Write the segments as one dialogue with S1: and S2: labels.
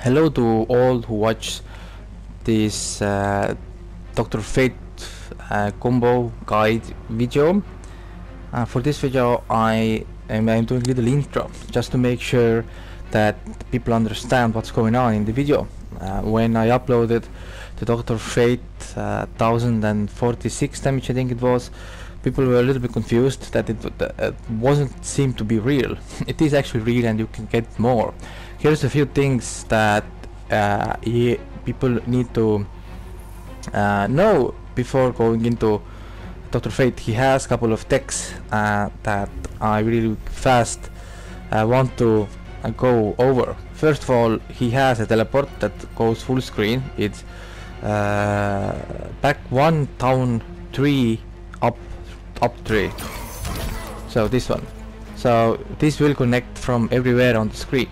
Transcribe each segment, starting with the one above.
S1: Hello to all who watch this Dr. Fate combo guide video. For this video I'm doing a little intro just to make sure that people understand what's going on in the video. When I uploaded the Dr. Fate 1046 damage, I think it was, people were a little bit confused that it wasn't seem to be real. It is actually real and you can get more. Here's a few things that people need to know before going into Dr. Fate. He has a couple of techs that I really fast want to go over. First of all, he has a teleport that goes full screen. It's back 1, down 3, up 3. So this one. So this will connect from everywhere on the screen.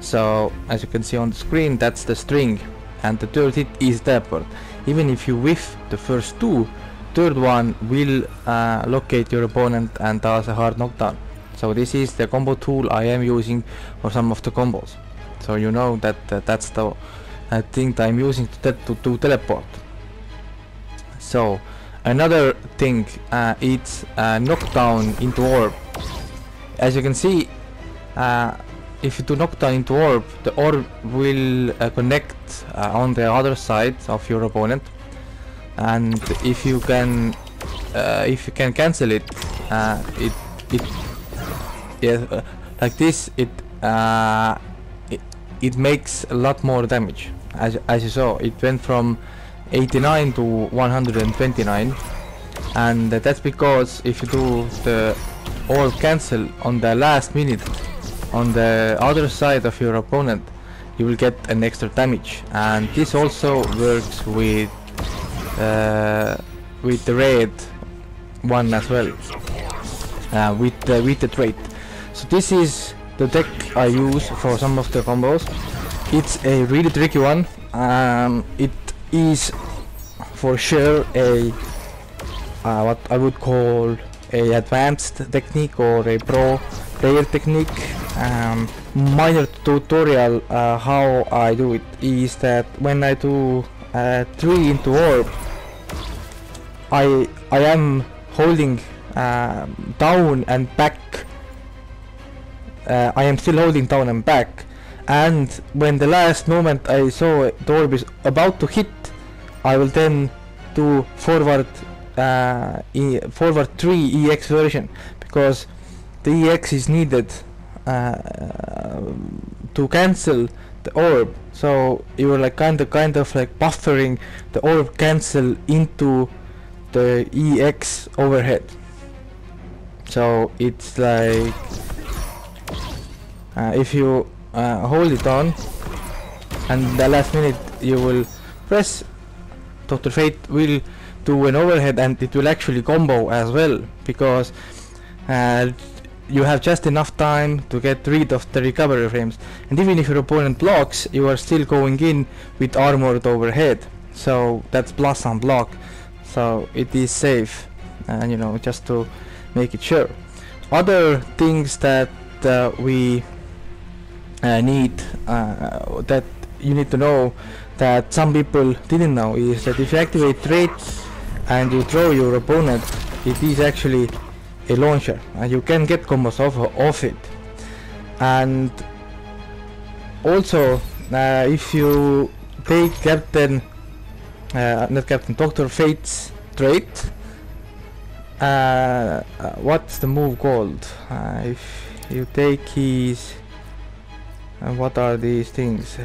S1: So as you can see on the screen, that's the string, and the third hit is teleport. Even if you whiff the first two, third one will locate your opponent and does a hard knockdown. So this is the combo tool I am using for some of the combos. So you know that that's the thing that I'm using to teleport. So another thing, it's knockdown into orb. As you can see, if you do knockdown into orb, the orb will connect on the other side of your opponent, and if you can cancel it, like this, it makes a lot more damage. As you saw, it went from 89 to 129, and that's because if you do the orb cancel on the last minute on the other side of your opponent, you will get an extra damage. And this also works with the red one as well, with the trait. So this is the deck I use for some of the combos. It's a really tricky one. It is for sure a what I would call a advanced technique or a pro player technique. Minor tutorial how I do it is that when I do 3 into orb, I am holding down and back. I am still holding down and back, and when the last moment I saw the orb is about to hit, I will then do forward 3 EX version, because the EX is needed to cancel the orb. So you are like kind of like buffering the orb cancel into the EX overhead. So it's like if you hold it on and the last minute you will press, Dr. Fate will do an overhead, and it will actually combo as well, because you have just enough time to get rid of the recovery frames, and even if your opponent blocks, you are still going in with armored overhead. So that's plus on block, so it is safe, and you know, just to make it sure. Other things that we need, that you need to know, that some people didn't know, is that if you activate trait and you throw your opponent, it is actually a launcher and you can get combos off it. And also if you take Dr. Fate's trait, what's the move called? If you take his what are these things?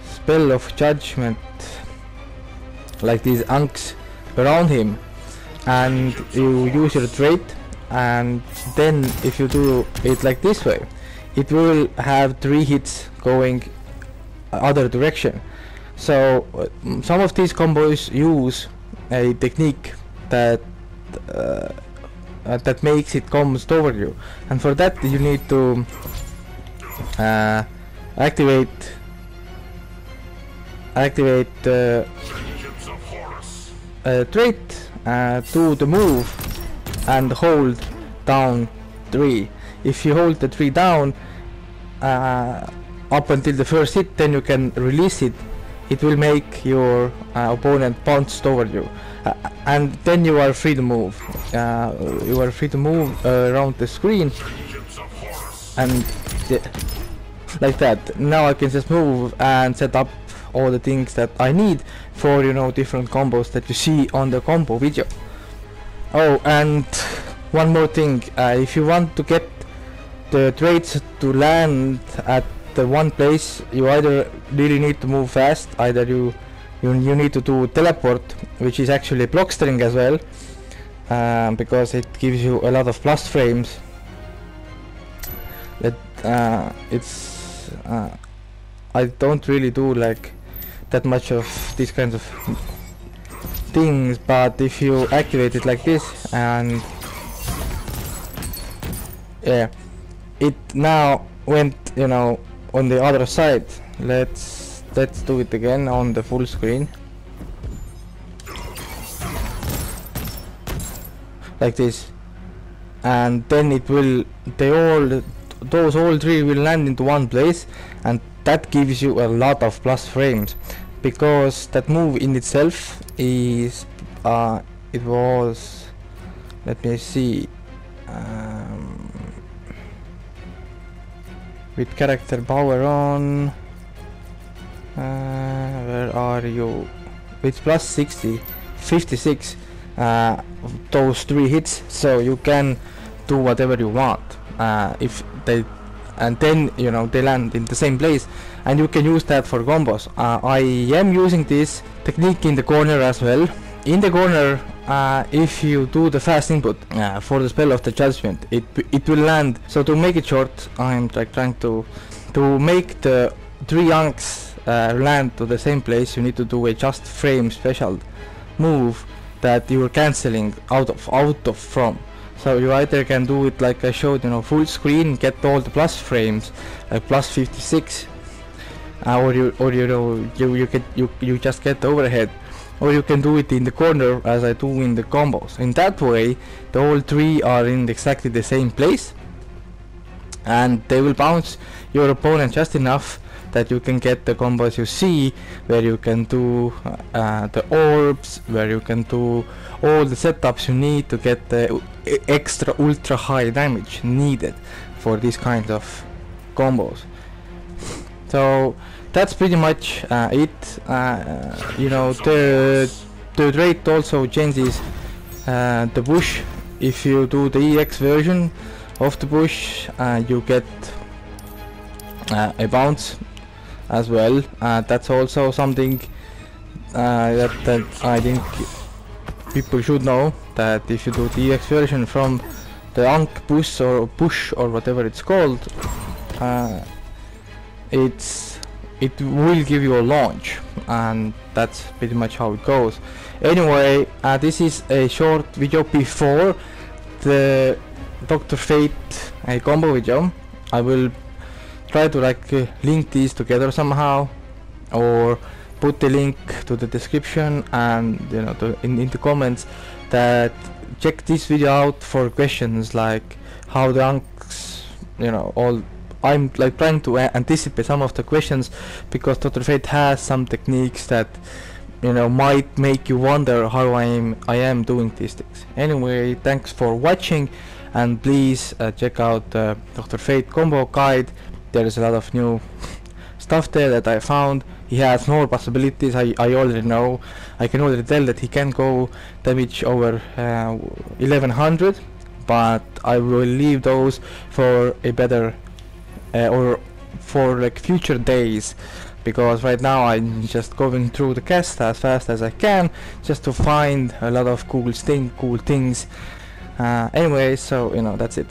S1: Spell of judgment, like these unks around him, and you use your trait, and then if you do it like this way, it will have 3 hits going other direction. So some of these combos use a technique that that makes it comes toward you, and for that you need to activate trait, do the move and hold down 3. If you hold the 3 down, up until the first hit, then you can release it. It will make your opponent bounce toward you, and then you are free to move. You are free to move around the screen, and like that. Now I can just move and set up all the things that I need for, you know, different combos that you see on the combo video. Oh, and one more thing, if you want to get the trades to land at the one place, you either really need to move fast, either you need to do teleport, which is actually block string as well, because it gives you a lot of plus frames. That it's I don't really do like that much of these kinds of things, but if you activate it like this, and yeah, it now went, you know, on the other side. Let's do it again on the full screen, like this, and then it will, those all three will land into one place, and that gives you a lot of plus frames, because that move in itself is it was, let me see, with character power on, where are you, it's plus 56, those three hits, so you can do whatever you want, if they, and then, you know, they land in the same place, and you can use that for combos. I am using this technique in the corner as well. In the corner, if you do the fast input for the spell of the judgment, it will land. So to make it short, I'm like trying to make the three Ankhs land to the same place. You need to do a just frame special move that you are cancelling out of from. So you either can do it like I showed, you know, full screen, get all the plus frames, like plus 56, or you know, you just get the overhead, or you can do it in the corner as I do in the combos. In that way, the all three are in exactly the same place, and they will bounce your opponent just enough that you can get the combos you see, where you can do the orbs, where you can do all the setups you need to get the extra ultra high damage needed for these kinds of combos. So that's pretty much it. You know, the rate also changes the bush. If you do the EX version of the bush, you get a bounce as well. That's also something that I think people should know, that if you do the EX version from the Ankh push or whatever it's called, it will give you a launch, and that's pretty much how it goes. Anyway, this is a short video before the Dr. Fate combo video. I will try to like link these together somehow, or put the link to the description, and you know, in the comments, that check this video out for questions like how the Ankhs, you know, all. I'm like trying to anticipate some of the questions, because Dr. Fate has some techniques that, you know, might make you wonder how I am doing these things. Anyway, thanks for watching, and please check out Dr. Fate combo guide. There is a lot of new stuff there that I found. He has more possibilities. I already know. I can already tell that he can go damage over 1100, but I will leave those for a better or for like future days, because right now I'm just going through the cast as fast as I can, just to find a lot of cool things. Anyway, so you know, that's it.